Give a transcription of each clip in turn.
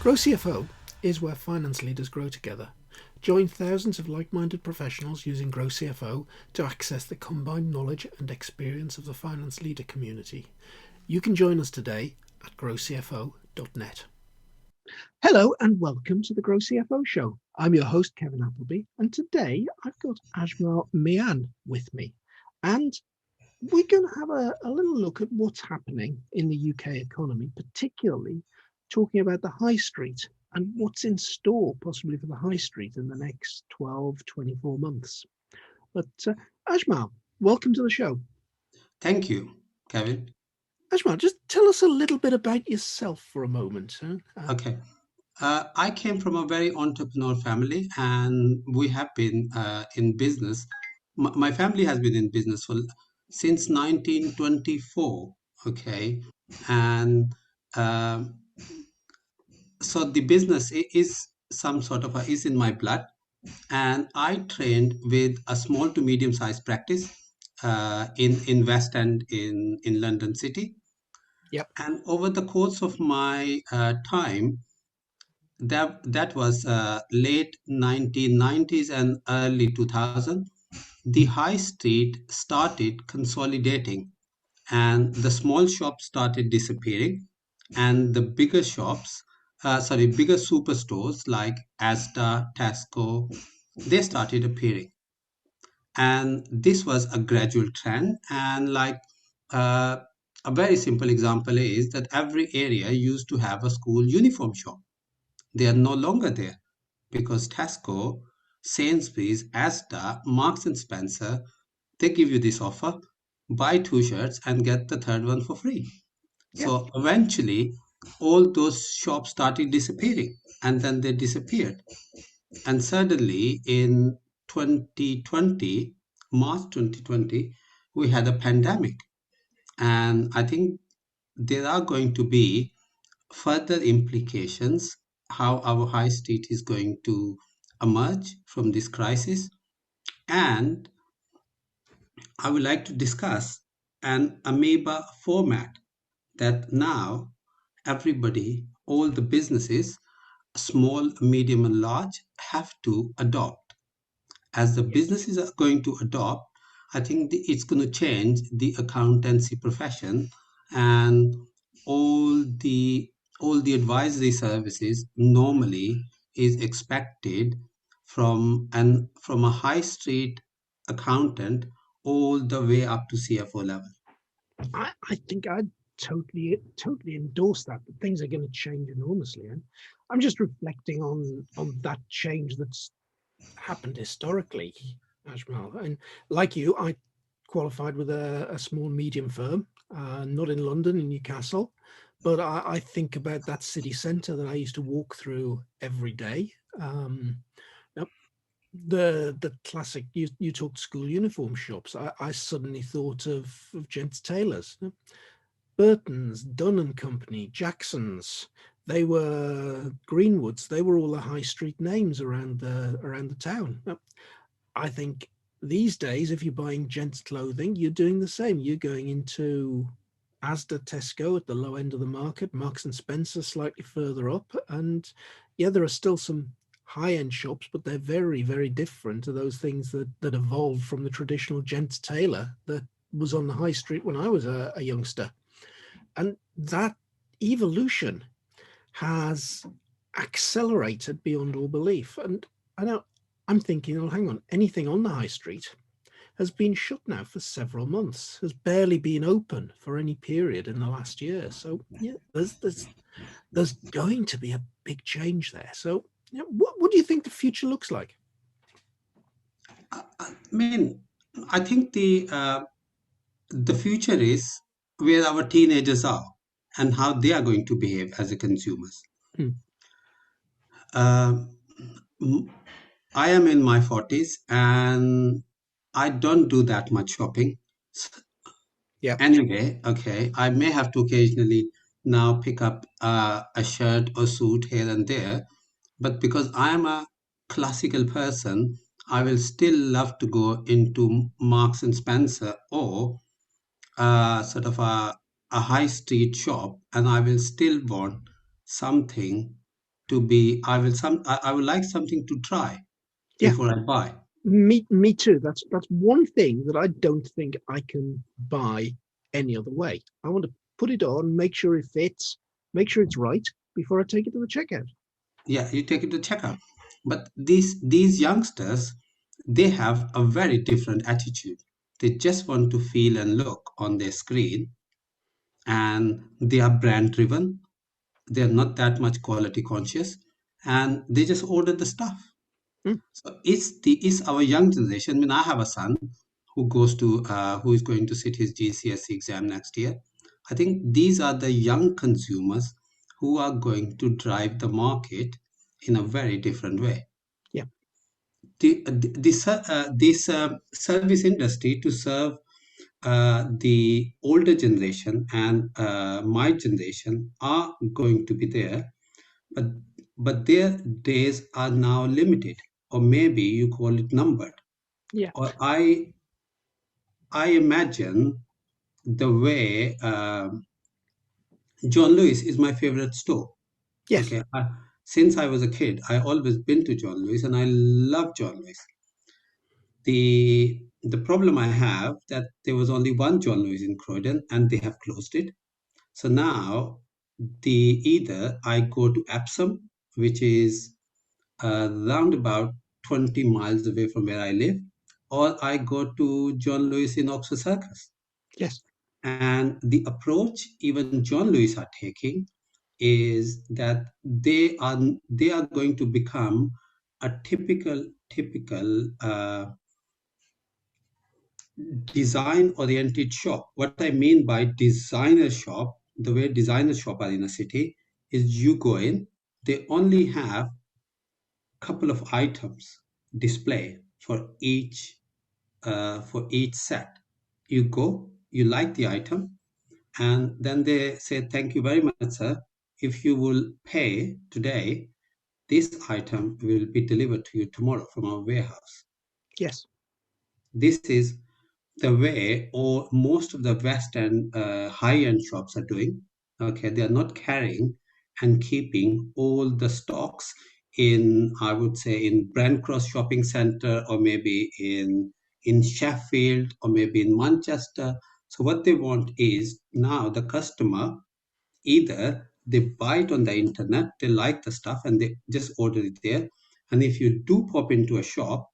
GrowCFO is where finance leaders grow together. Join thousands of like-minded professionals using GrowCFO to access the combined knowledge and experience of the finance leader community. You can join us today at growcfo.net. Hello and welcome to the GrowCFO Show. I'm your host, Kevin Appleby, and today I've got Ajmal Mian with me. And we're going to have a little look at what's happening in the UK economy, particularly talking about the high street and what's in store possibly for the high street in the next 12, 24 months. But Ajmal, welcome to the show. Thank you, Kevin. Ajmal, just tell us a little bit about yourself for a moment. Okay. I came from a very entrepreneur family, and we have been in business. My family has been in business since 1924. Okay, and so the business is some sort of is in my blood, and I trained with a small to medium sized practice in West End in London City. Yep. And over the course of my time, that was late 1990s and early 2000, the high street started consolidating, and the small shops started disappearing, and the bigger shops, bigger superstores like Asda, Tesco, they started appearing. And this was a gradual trend. And uh, a very simple example is that every area used to have a school uniform shop. They are no longer there because Tesco, Sainsbury's, Asda, Marks and Spencer, they give you this offer: buy two shirts and get the third one for free. Yep. So eventually, all those shops started disappearing, and then they disappeared. And suddenly, in 2020, March 2020, we had a pandemic. And I think there are going to be further implications how our high street is going to emerge from this crisis. And I would like to discuss an amoeba format that now everybody, all the businesses, small, medium, and large, have to adopt. As the businesses are going to adopt, I think it's going to change the accountancy profession, and all the all the advisory services normally is expected from a high street accountant all the way up to CFO level. I think I'd totally endorse that. But things are going to change enormously, and I'm just reflecting on that change that's happened historically, Ajmal. And like you, I qualified with a small medium firm, not in London, in Newcastle, but I think about that city centre that I used to walk through every day. The classic, you talked school uniform shops. I suddenly thought of gents tailors, Burton's, Dunn and Company, Jackson's. They were Greenwoods. They were all the high street names around the town. I think these days, if you're buying gents clothing, you're doing the same. You're going into Asda, Tesco at the low end of the market, Marks and Spencer slightly further up, and yeah, there are still some high-end shops, but they're very, very different to those things that evolved from the traditional gents tailor that was on the high street when I was a youngster. And that evolution has accelerated beyond all belief. And I'm thinking, oh, hang on, anything on the high street has been shut now for several months, has barely been open for any period in the last year. So yeah, there's going to be a big change there. So yeah, what do you think the future looks like? I mean, I think the future is where our teenagers are and how they are going to behave as a consumers. Uh, I am in my 40s and I don't do that much shopping. Yeah. Anyway, okay, I may have to occasionally now pick up a shirt or suit here and there, but because I am a classical person, I will still love to go into Marks and Spencer or sort of a high street shop, and I will still want something to be, I would like something to try Yeah, before I buy. me too. That's one thing that I don't think I can buy any other way. I want to put it on, make sure it fits, make sure it's right before I take it to the checkout. Yeah, you take it to checkout. But these youngsters, they have a very different attitude. They just want to feel and look on their screen, and they are brand driven. They're not that much quality conscious, and they just order the stuff. Mm, So it's our young generation. I mean, I have a son who is going to sit his GCSE exam next year. I think these are the young consumers who are going to drive the market in a very different way. yeah, This service industry to serve the older generation and my generation are going to be there, but their days are now limited, or maybe you call it numbered. yeah, Or I imagine the way John Lewis is my favorite store. yes, Okay, since I was a kid, I always been to John Lewis, and I love John Lewis. The problem I have that there was only one John Lewis in Croydon, and they have closed it. So now either I go to Epsom, which is round about 20 miles away from where I live, or I go to John Lewis in Oxford Circus. yes, And the approach even John Lewis are taking is that they are going to become a typical design oriented shop. What I mean by designer shop, the way designer shop are in a city, is you go in, they only have couple of items display for each set. You go, you like the item, and then they say, "Thank you very much, sir. If you will pay today, this item will be delivered to you tomorrow from our warehouse." yes, This is the way or most of the West End high-end shops are doing. Okay, they are not carrying and keeping all the stocks in, I would say, in Brand Cross Shopping Centre, or maybe in Sheffield, or maybe in Manchester. So what they want is now the customer, either they buy it on the internet, they like the stuff, and they just order it there. And if you do pop into a shop,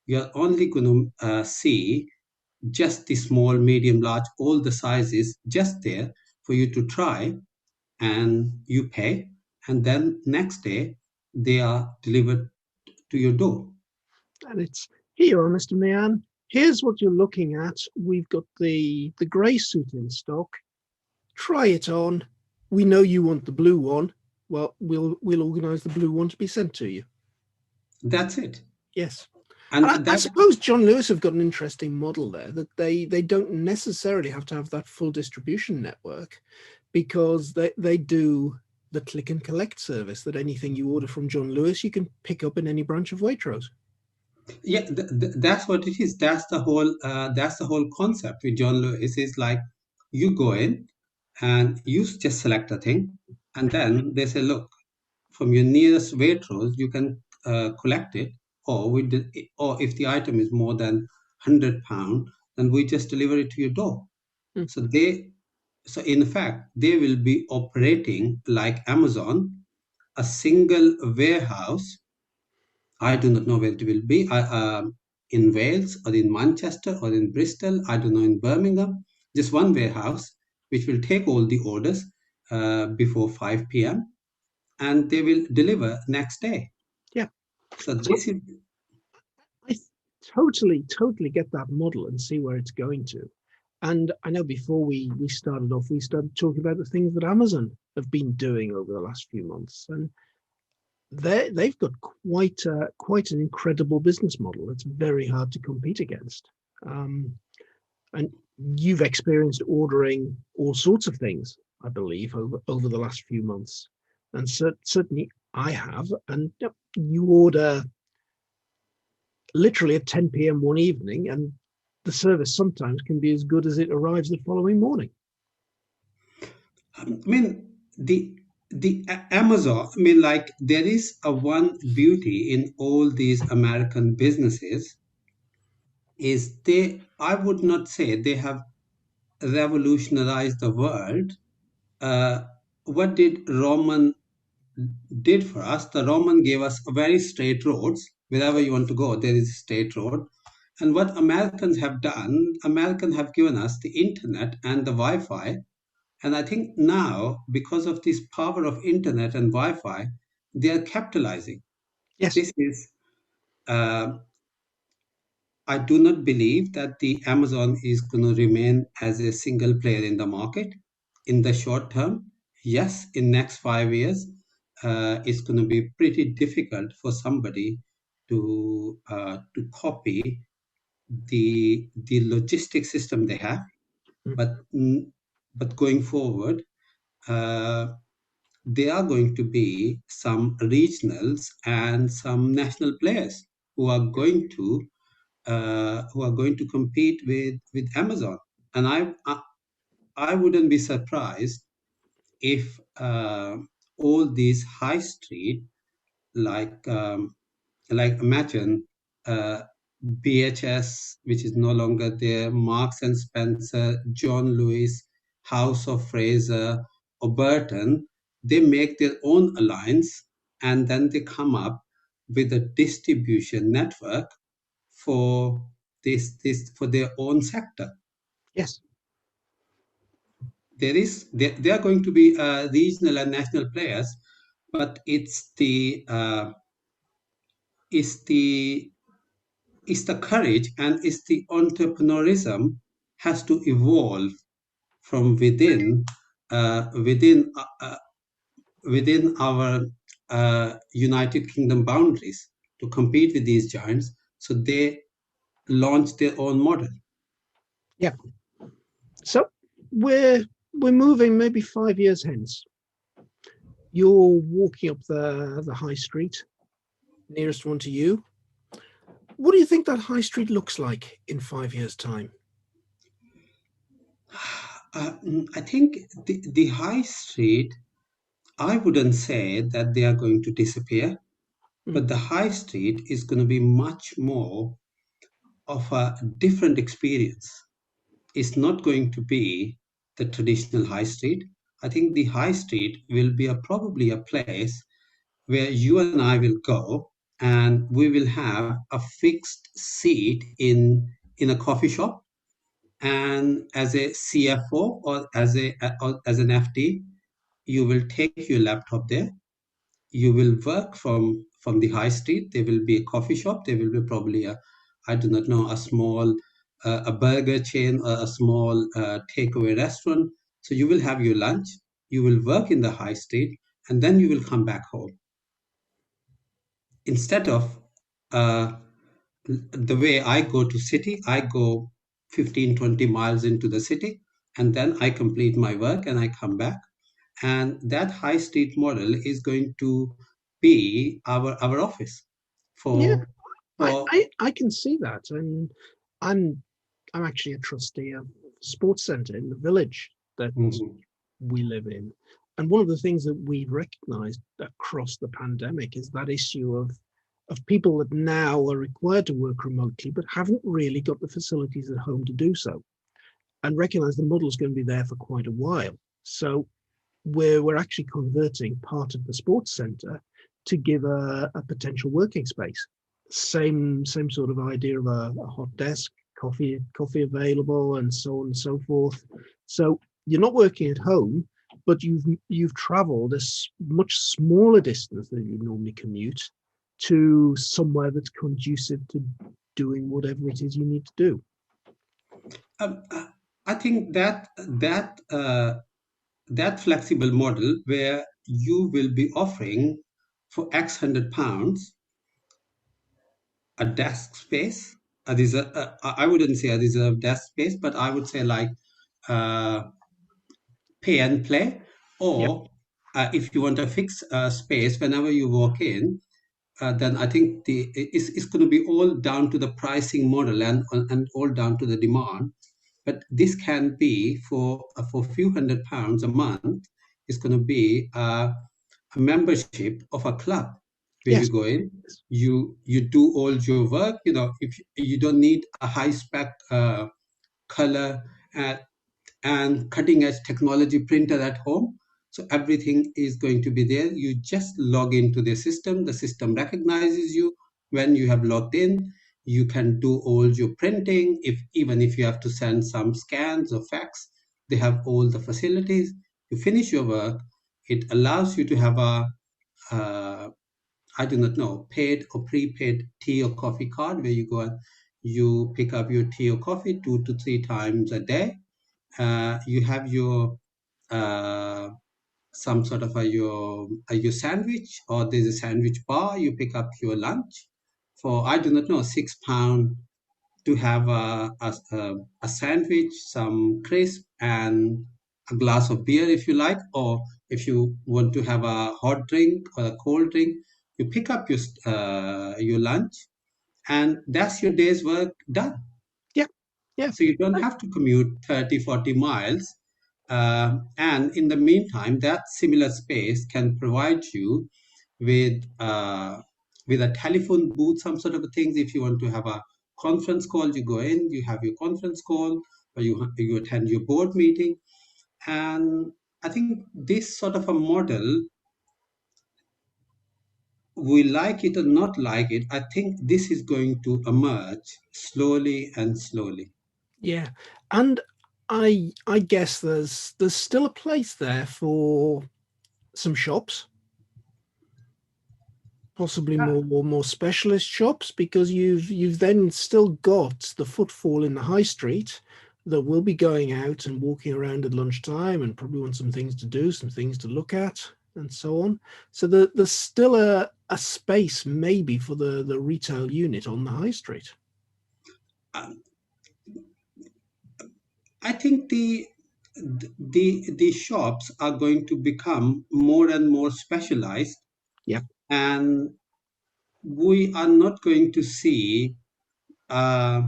you're only going to see just the small, medium, large, all the sizes just there for you to try, and you pay, and then next day they are delivered to your door. and it's here, Mr. Mian. Here's what you're looking at. We've got the grey suit in stock. Try it on. We know you want the blue one. Well, we'll organise the blue one to be sent to you. That's it. Yes. And And I suppose John Lewis have got an interesting model there, that they don't necessarily have to have that full distribution network, because they do the click and collect service, that anything you order from John Lewis, you can pick up in any branch of Waitrose. yeah, that's what it is. That's the whole concept with John Lewis. Is like you go in and you just select a thing, and then they say, look, from your nearest Waitrose, you can collect it, or if the item is more than £100, then we just deliver it to your door. Mm. So in fact, they will be operating like Amazon, a single warehouse. I do not know where it will be. In Wales, or in Manchester, or in Bristol. I don't know, in Birmingham. Just one warehouse which will take all the orders before 5 p.m. and they will deliver next day. Yeah. So So this is I totally get that model and see where it's going to. And I know before we started off, we started talking about the things that Amazon have been doing over the last few months, and they've got quite an incredible business model. It's very hard to compete against. And you've experienced ordering all sorts of things, I believe, over the last few months, and certainly I have. And you order literally at 10 p.m. one evening, and the service sometimes can be as good as it arrives the following morning. I mean, the Amazon, I mean, like there is a one beauty in all these American businesses is they, I would not say they have revolutionized the world. Uh, what did Roman did for us? The Roman gave us very straight roads. Wherever you want to go, there is a straight road. And what Americans have done, Americans have given us the internet and the Wi-Fi. And I think now, because of this power of internet and Wi-Fi, they are capitalizing. Yes. This is, uh, I do not believe that the Amazon is going to remain as a single player in the market in the short term. Yes, in next 5 years, it's going to be pretty difficult for somebody to copy the logistic system they have. Mm. But but going forward, uh, there are going to be some regionals and some national players who are going to compete with Amazon. And I wouldn't be surprised if all these high street, like like imagine uh, BHS, which is no longer there, Marks and Spencer, John Lewis, House of Fraser, or Burton, they make their own alliance and then they come up with a distribution network for this for their own sector. Yes. There are going to be regional and national players, but it's the it's the courage and it's the entrepreneurism has to evolve from within our United Kingdom boundaries to compete with these giants. So they launch their own model. Yeah. So we're moving maybe 5 years hence. You're walking up the high street, nearest one to you. What do you think that high street looks like in 5 years' time? I think the high street, I wouldn't say that they are going to disappear, Mm. but the high street is going to be much more of a different experience. It's not going to be the traditional high street. I think the high street will be probably a place where you and I will go and we will have a fixed seat in a coffee shop. And as a CFO or as an FD, you will take your laptop there. You will work from the high street. There will be a coffee shop. There will be probably a, I do not know, a small a burger chain or a small takeaway restaurant. So you will have your lunch. You will work in the high street, and then you will come back home instead of uh, the way I go to city. I go 15-20 miles into the city, and then I complete my work and I come back. And that high street model is going to be our office Yeah, for I, for I I can see that, and I'm I'm actually a trustee of a sports centre in the village that Mhm. we live in. And one of the things that we recognized across the pandemic is that issue of people that now are required to work remotely but haven't really got the facilities at home to do so, and recognize the model is going to be there for quite a while. So we're actually converting part of the sports center to give a potential working space. Same sort of idea of a hot desk, coffee available, and so on and so forth. So you're not working at home, but you've travelled much smaller distance than you normally commute to somewhere that's conducive to doing whatever it is you need to do. um, uh, I think that flexible model where you will be offering for X £100 a desk space, I wouldn't say a reserved desk space, but I would say like uh, pay and play, Yep. or if you want a fixed space whenever you walk in, then I think it's going to be all down to the pricing model and all down to the demand. But this can be for a few £100 a month is going to be a membership of a club where you Yes. go in, you do all your work. If you don't need a high spec color and cutting edge technology printer at home. So everything is going to be there. You just log into the system recognizes you when you have logged in. You can do all your printing. Even if you have to send some scans or fax, they have all the facilities. You finish your work. It allows you to have a I do not know, paid or prepaid tea or coffee card where you go and you pick up your tea or coffee 2 to 3 times a day. You have your some sort of your sandwich, or there's a sandwich bar. You pick up your lunch for, I do not know, £6 to have a sandwich, some crisp, and a glass of beer if you like, or if you want to have a hot drink or a cold drink, you pick up your lunch, and that's your day's work done. Yeah. Yeah. So you don't have to commute 30, 40 miles. And in the meantime, that similar space can provide you with with a telephone booth, some sort of things. If you want to have a conference call, you go in, you have your conference call, or you attend your board meeting. And I think this sort of a model, we like it or not like it, I think this is going to emerge slowly and slowly. Yeah. And I guess there's still a place there for some shops, possibly more specialist shops, because you've then still got the footfall in the high street that will be going out and walking around at lunchtime and probably want some things to do, some things to look at, and so on. So there's still a space maybe for the retail unit on the high street. Um, I think the shops are going to become more and more specialized, Yeah. and we are not going to see uh,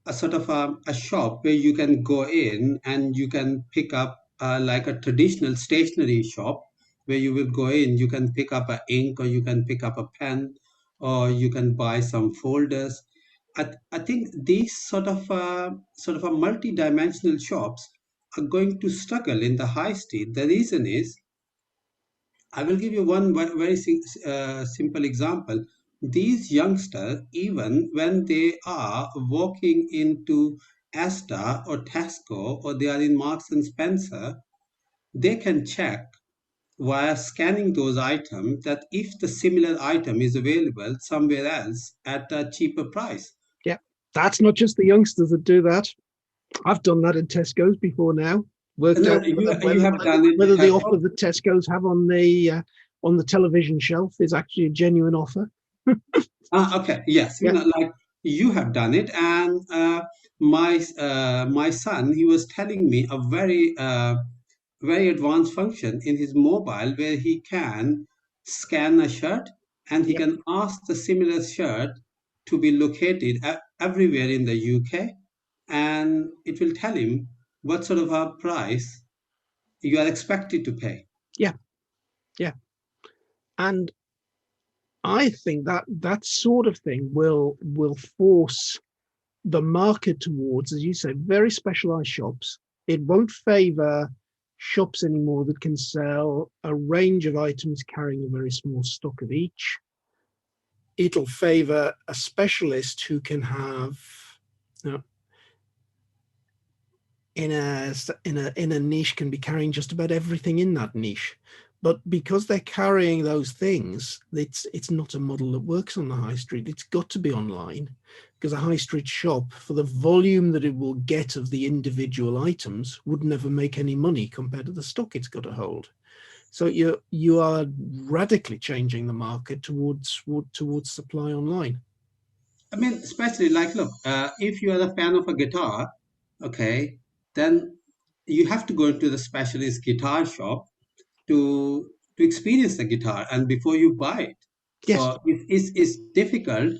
a sort of a shop where you can go in and you can pick up like a traditional stationery shop where you will go in, you can pick up a ink, or you can pick up a pen, or you can buy some folders. I think these sort of a multi-dimensional shops are going to struggle in the high street. The reason is, I will give you one very simple example. These youngsters, even when they are walking into Asda or Tesco, or they are in Marks and Spencer, they can check via scanning those items that if the similar item is available somewhere else at a cheaper price. Yeah. That's not just the youngsters that do that. I've done that in Tesco's before now. Worked No, out you have done it. whether the offer that Tesco's have on the television shelf is actually a genuine offer. Okay, yes, Yeah. like you have done it, and my son, he was telling me a very advanced function in his mobile where he can scan a shirt and he Yeah. can ask the similar shirt to be located everywhere in the UK, and it will tell him what sort of a price you are expected to pay. Yeah. Yeah. And I think that sort of thing will force the market towards, as you say, very specialized shops. It won't favor shops anymore that can sell a range of items carrying a very small stock of each. It'll favor a specialist who can have, you know, in a niche, can be carrying just about everything in that niche. But because they're carrying those things, it's not a model that works on the high street. It's got to be online, because a high street shop, for the volume that it will get of the individual items, would never make any money compared to the stock it's got to hold. So you are radically changing the market towards supply online. I mean, especially like, look, if you are a fan of a guitar, okay, then you have to go into the specialist guitar shop to experience the guitar and before you buy it. Yes. So it's difficult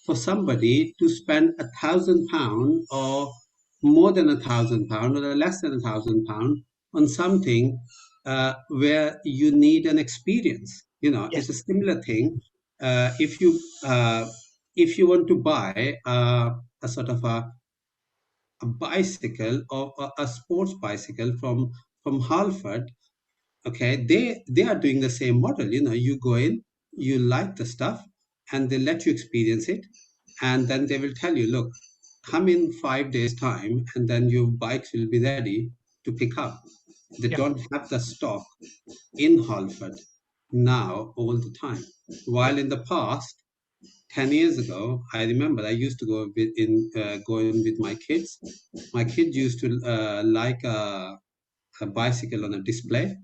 for somebody to spend £1,000 or more than £1,000 or less than £1,000 on something where you need an experience. Yes. It's a similar thing. Uh, if you uh, if you want to buy a sort of a bicycle or a sports bicycle from Halford, okay, they are doing the same model. You go in, you like the stuff, and they let you experience it, and then they will tell you, look, come in 5 days time, and then your bikes will be ready to pick up. They Yeah. don't have the stock in Halford now all the time. Yeah. While in the past, 10 years ago, I remember I used to go in with my kids. My kids used to like a bicycle on a display,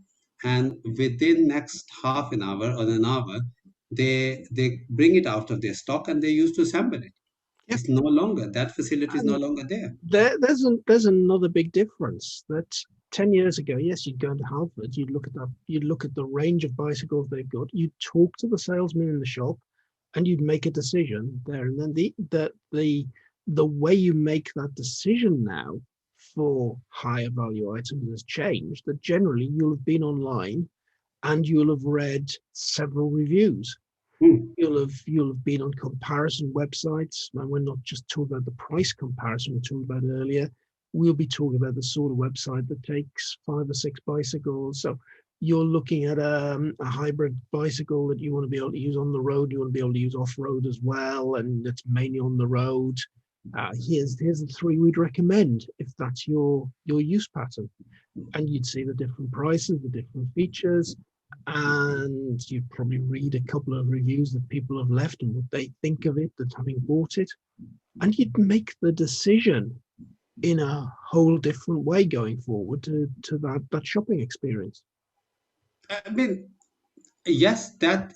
and within next half an hour or an hour, they bring it out of their stock and they used to assemble it. Yeah. It's no longer, that facility is no And longer there. there's another big difference that 10 years ago, yes, you'd go into Halford, you'd look at the range of bicycles they've got, you'd talk to the salesman in the shop, and you'd make a decision there. And then the way you make that decision now for higher value items has changed. That generally you'll have been online and you'll have read several reviews. Hmm. You'll have been on comparison websites, and we're not just talking about the price comparison we talked about earlier. We'll be talking about the sort of website that takes 5 or 6 bicycles. So you're looking at a hybrid bicycle that you want to be able to use on the road. You want to be able to use off road as well, and it's mainly on the road. Here's the 3 we'd recommend if that's your use pattern, and you'd see the different prices, the different features, and you'd probably read a couple of reviews that people have left and what they think of it, that having bought it, and you'd make the decision in a whole different way going forward to that shopping experience. I mean, yes, that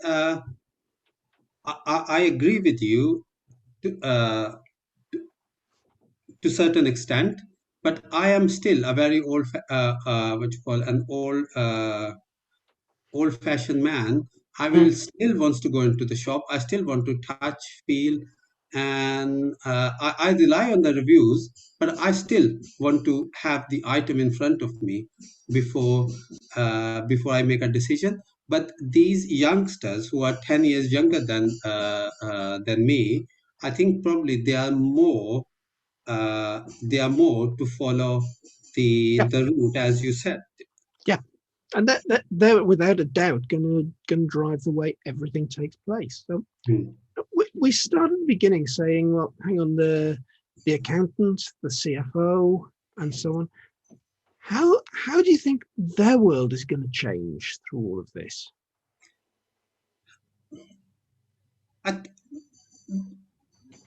I agree with you to, to certain extent, but I am still a very what you call an old-fashioned man. I will Mm. still wants to go into the shop. I still want to touch, feel, and I rely on the reviews, but I still want to have the item in front of me before before I make a decision. But these youngsters who are 10 years younger than me, I think probably they are more to follow Yeah, the route as you said. yeah, and that they're without a doubt going to drive the way everything takes place. So Hmm. we start at the beginning saying, well, hang on, the accountant, the CFO, and so on. How do you think their world is going to change through all of this? I,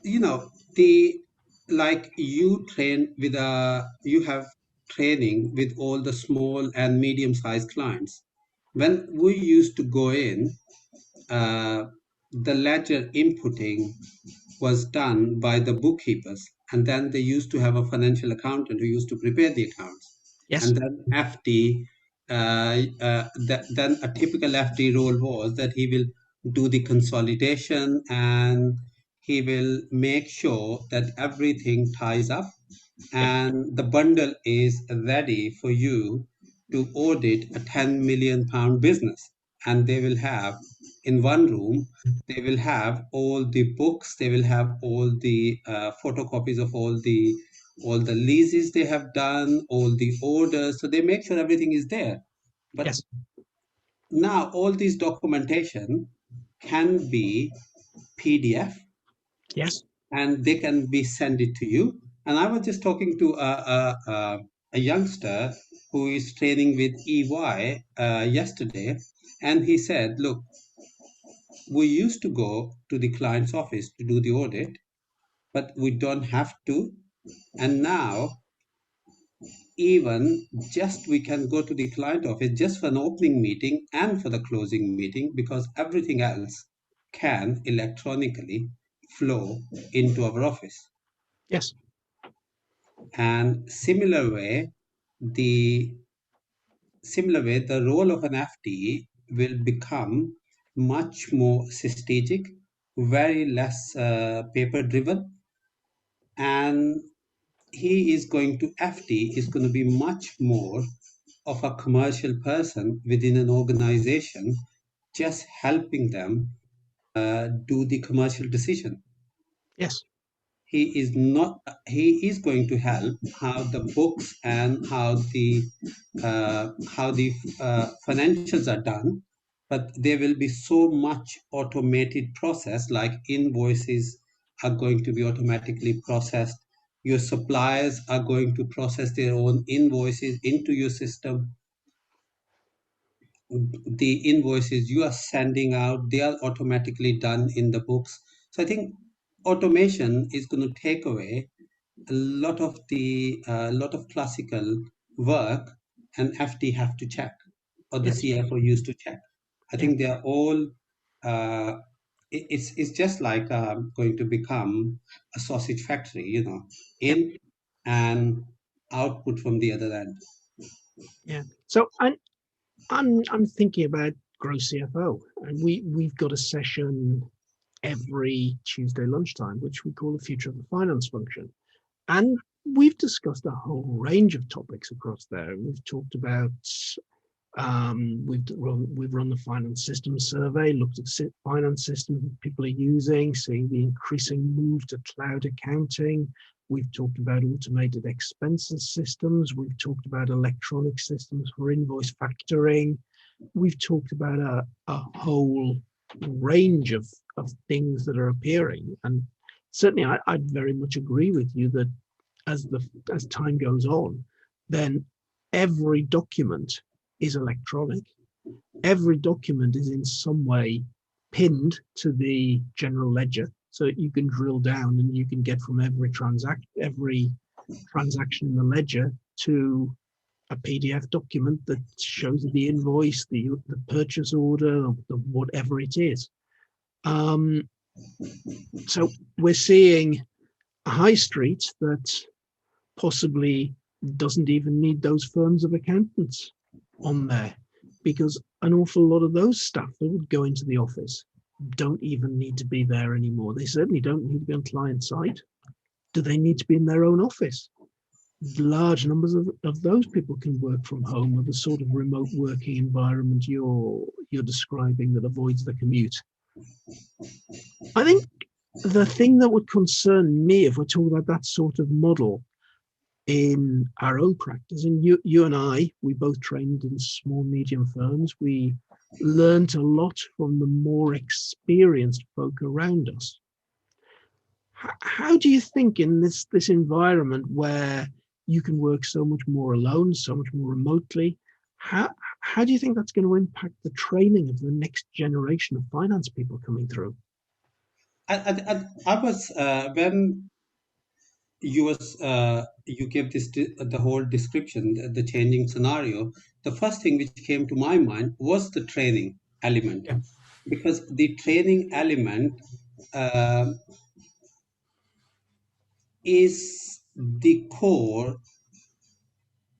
you know the like you have training with all the small and medium sized clients. When we used to go in, uh, the ledger inputting was done by the bookkeepers, and then they used to have a financial accountant who used to prepare the accounts, Yes, and then FD. Then a typical FD role was that he will do the consolidation, and he will make sure that everything ties up yeah, and the bundle is ready for you to audit a 10 million pound business. And they will have in one room, they will have all the books, they will have all the photocopies of all the leases they have done, all the orders, so they make sure everything is there. But yes, now all this documentation can be PDF, yes, and they can be send it to you. And I was just talking to a youngster who is training with EY yesterday, and he said, "Look, we used to go to the client's office to do the audit, but we don't have to. And now, even just we can go to the client office just for an opening meeting and for the closing meeting because everything else can electronically flow into our office." yes, And the the role of an FD will become much more strategic, very less paper driven, and he is going to FD is going to be much more of a commercial person within an organization, just helping them do the commercial decision. Yes. He is not. He is going to help how the books and how the financials are done, but there will be so much automated process, like invoices are going to be automatically processed. Your suppliers are going to process their own invoices into your system. The invoices you are sending out, they are automatically done in the books. So I think automation is going to take away a lot of classical work and FD have to check, or the Yes. CFO used to check. I Yeah. think they are all. Uh, it's just like going to become a sausage factory, Yeah. in and output from the other end. Yeah. So I'm thinking about GrowCFO, and we've got a session every Tuesday lunchtime, which we call the future of the finance function. And we've discussed a whole range of topics across there. We've talked about we've run the finance system survey, looked at finance systems people are using, seeing the increasing move to cloud accounting. We've talked about automated expenses systems. We've talked about electronic systems for invoice factoring. We've talked about a whole range of things that are appearing. And certainly I'd very much agree with you that as time goes on, then every document is electronic. Every document is in some way pinned to the general ledger, so that you can drill down and you can get from every transaction in the ledger to a PDF document that shows the invoice, the purchase order, whatever it is. So we're seeing a high street that possibly doesn't even need those firms of accountants on there, because an awful lot of those staff that would go into the office don't even need to be there anymore. They certainly don't need to be on client side. Do they need to be in their own office? Large numbers of those people can work from home with the sort of remote working environment you're describing that avoids the commute. I think the thing that would concern me if we're talking about that sort of model in our own practice, and you and I, we both trained in small, medium firms. We learned a lot from the more experienced folk around us. How do you think in this environment where you can work so much more alone, so much more remotely, how do you think that's going to impact the training of the next generation of finance people coming through? I was when you gave the whole description, the changing scenario. The first thing which came to my mind was the training element, Yeah. because the training element uh, is the core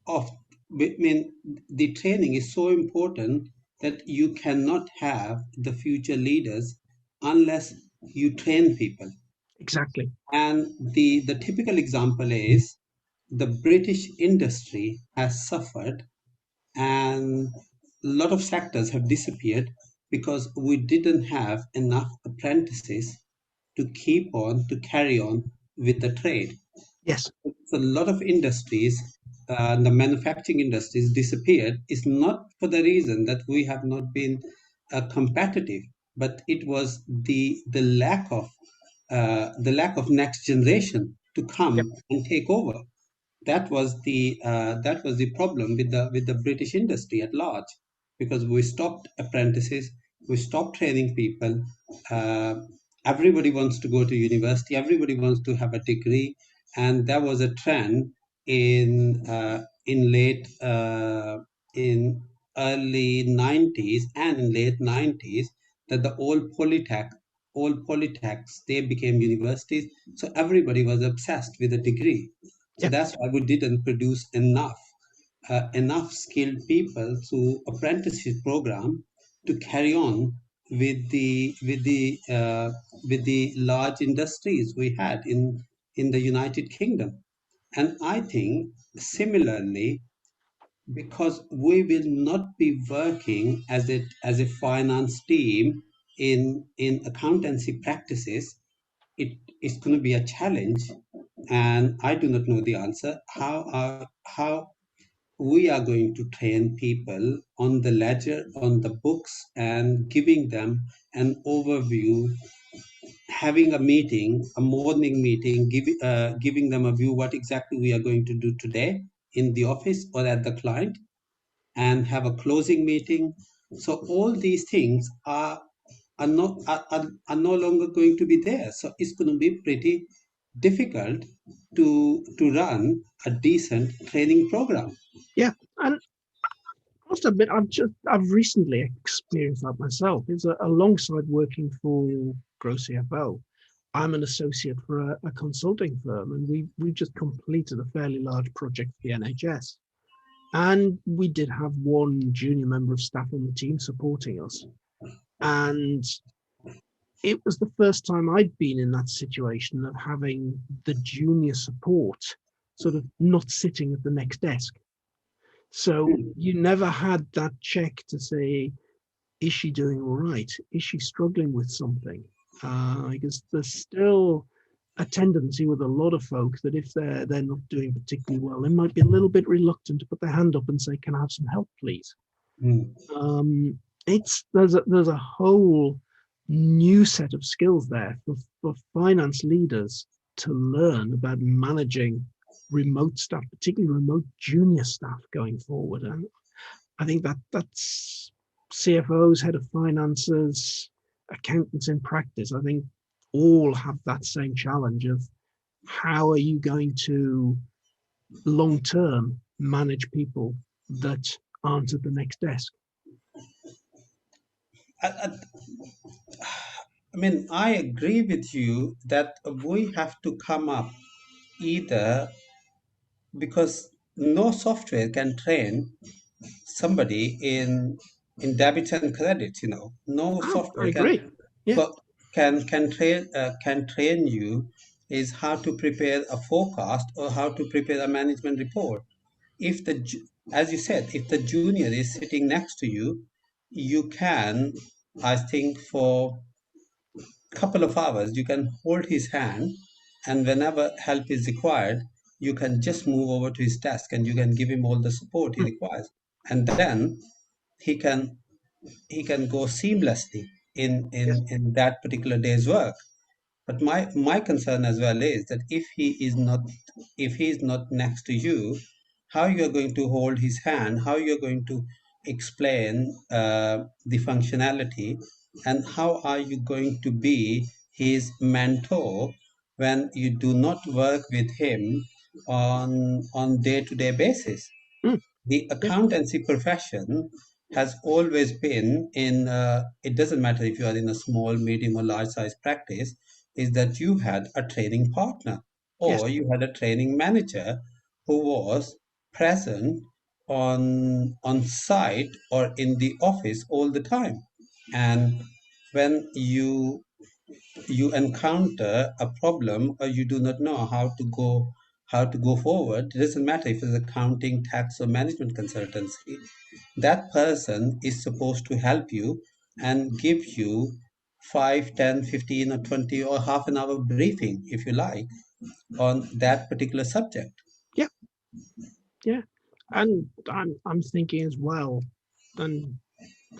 of. I mean, the training is so important that you cannot have the future leaders unless you train people. Exactly. And the typical example is the British industry has suffered, and a lot of sectors have disappeared because we didn't have enough apprentices to carry on with the trade. Yes. So a lot of industries, the manufacturing industries disappeared, is not for the reason that we have not been competitive, but it was the lack of next generation to Yep. come and take over. That was the problem with the British industry at large, because we stopped apprentices, we stopped training people. Uh, Everybody wants to go to university, everybody wants to have a degree, and there was a trend in late in early 90s and in late 90s, that the old polytechs, they became universities, so everybody was obsessed with a degree. So Yep. that's why we didn't produce enough skilled people through apprenticeship program to carry on with the large industries we had in the United Kingdom. And I think similarly, because we will not be working as a finance team in accountancy practices. It is going to be a challenge, and I do not know the answer. How we are going to train people on the ledger, on the books, and giving them an overview, having a meeting, a morning meeting, giving them a view what exactly we are going to do today in the office or at the client, and have a closing meeting. So all these things are no longer going to be there. So it's going to be pretty difficult to run a decent training program. Yeah, and I must admit, I've recently experienced that myself. It's alongside working for GrowCFO. I'm an associate for a consulting firm, and we just completed a fairly large project for the NHS. And we did have one junior member of staff on the team supporting us. And it was the first time I'd been in that situation of having the junior support sort of not sitting at the next desk. So Hmm. you never had that check to say, is she doing all right? Is she struggling with something? Because there's still a tendency with a lot of folk that if they're not doing particularly well, they might be a little bit reluctant to put their hand up and say, "Can I have some help, please?" Hmm. It's there's a whole new set of skills there for finance leaders to learn about managing remote staff, particularly remote junior staff going forward. And I think that's CFOs, head of finances, accountants in practice. I think all have that same challenge of how are you going to long term manage people that aren't at the next desk. I, I mean, I agree with you that we have to come up either, because no software can train somebody in debits and credits. No Oh, I software agree. Yeah. co- can train you is how to prepare a forecast or how to prepare a management report. If as you said, if the junior is sitting next to you, you can, I think, for couple of hours you can hold his hand, and whenever help is required, you can just move over to his desk and you can give him all the support he Mm, requires, and then he can go seamlessly yes. in that particular day's work. But my concern as well is that if he is not next to you, how you are going to hold his hand, how you are going to explain the functionality, and how are you going to be his mentor when you do not work with him on day-to-day basis. Mm, The yeah. accountancy profession has always been in, it doesn't matter if you are in a small, medium, or large size practice, is that you had a training partner Yes. or you had a training manager who was present on site or in the office all the time. And when you encounter a problem or you do not know how to go forward, it doesn't matter if it's accounting, tax, or management consultancy, that person is supposed to help you and give you 5, 10, 15, or 20 or half an hour briefing, if you like, on that particular subject. Yeah. Yeah. And I'm thinking as well, and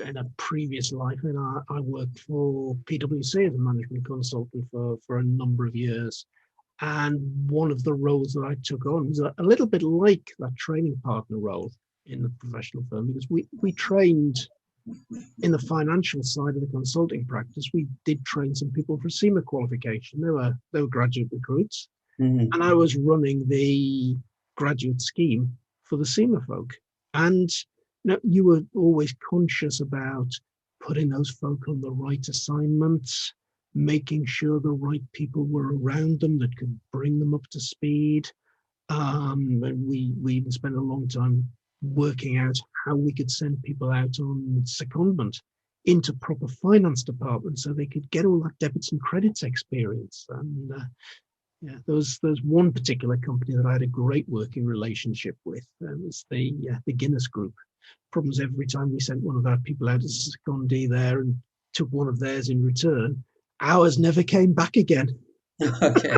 in a previous life, and I worked for PwC as a management consultant for a number of years. And one of the roles that I took on was a little bit like that training partner role in the professional firm, because we trained in the financial side of the consulting practice. We did train some people for SEMA qualification. They were graduate recruits, and Mhm. I was running the graduate scheme for the SEMA folk. And you were always conscious about putting those folk on the right assignments, making sure the right people were around them that could bring them up to speed. And we even spent a long time working out how we could send people out on secondment into proper finance departments so they could get all that debits and credits experience. And Yeah, there's one particular company that I had a great working relationship with. It's the Guinness Group. Problems every time we sent one of our people out as a secondee there and took one of theirs in return, ours never came back again. Okay.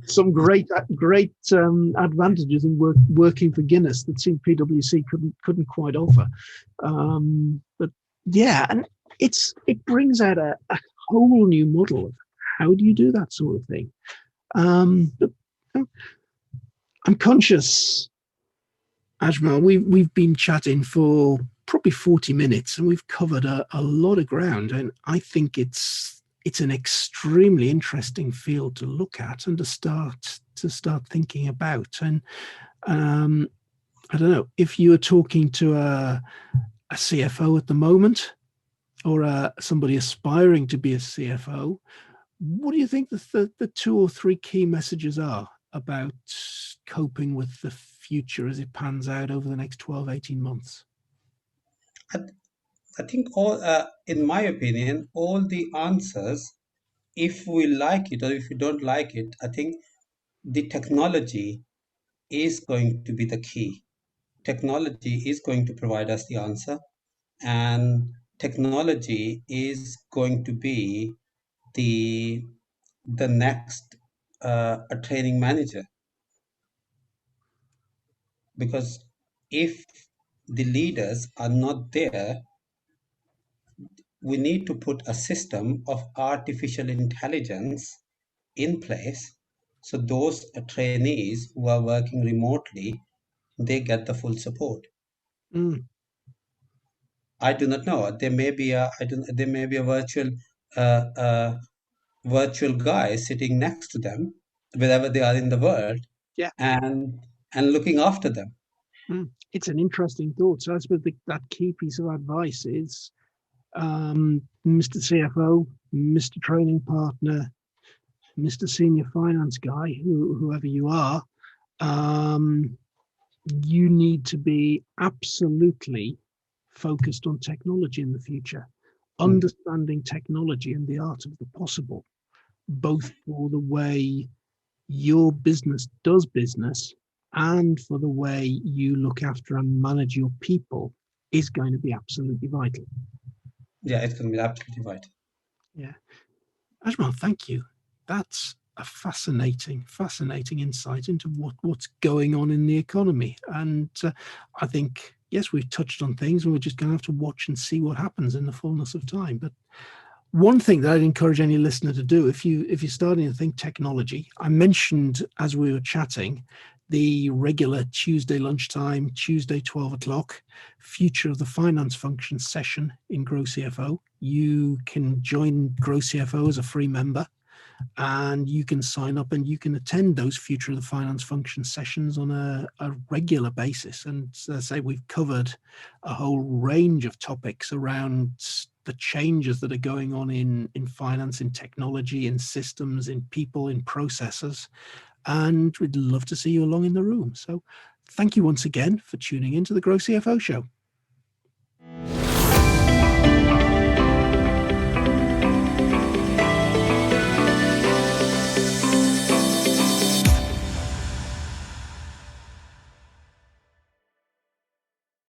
Some great advantages in working for Guinness that seemed PwC couldn't quite offer. But yeah, and it brings out a whole new model of how do you do that sort of thing. But I'm conscious, Ajmal, we've been chatting for probably 40 minutes and we've covered a lot of ground, and I think it's an extremely interesting field to look at and to start thinking about. And I don't know if you are talking to a CFO at the moment or somebody aspiring to be a CFO, what do you think the 2 or 3 key messages are about coping with the future as it pans out over the next 12, 18 months? I think in my opinion, all the answers, if we like it or if we don't like it, I think the technology is going to be the key. Technology is going to provide us the answer, and technology is going to be the next a training manager, because if the leaders are not there, we need to put a system of artificial intelligence in place, so those trainees who are working remotely, they get the full support. Mm. I do not know. There may be a uh, uh, virtual guy sitting next to them wherever they are in the world, Yeah. and looking after them. It's an interesting thought. So I suppose that key piece of advice is, Mr. CFO, Mr. Training Partner, Mr. Senior Finance Guy, whoever you are, you need to be absolutely focused on technology in the future, Mm. understanding technology and the art of the possible, both for the way your business does business and for the way you look after and manage your people is going to be absolutely vital. Yeah, it's going to be absolutely right. Yeah. Ajmal, thank you. That's a fascinating insight into what's going on in the economy. And I think, yes, we've touched on things and we're just going to have to watch and see what happens in the fullness of time. But one thing that I'd encourage any listener to do, if you're starting to think technology, I mentioned as we were chatting, the regular Tuesday lunchtime, Tuesday 12 o'clock, Future of the Finance Function session in GrowCFO. You can join GrowCFO as a free member, and you can sign up and you can attend those Future of the Finance Function sessions on a regular basis. And as I say, we've covered a whole range of topics around the changes that are going on in finance, in technology, in systems, in people, in processes. And we'd love to see you along in the room. So thank you once again for tuning into the GrowCFO Show.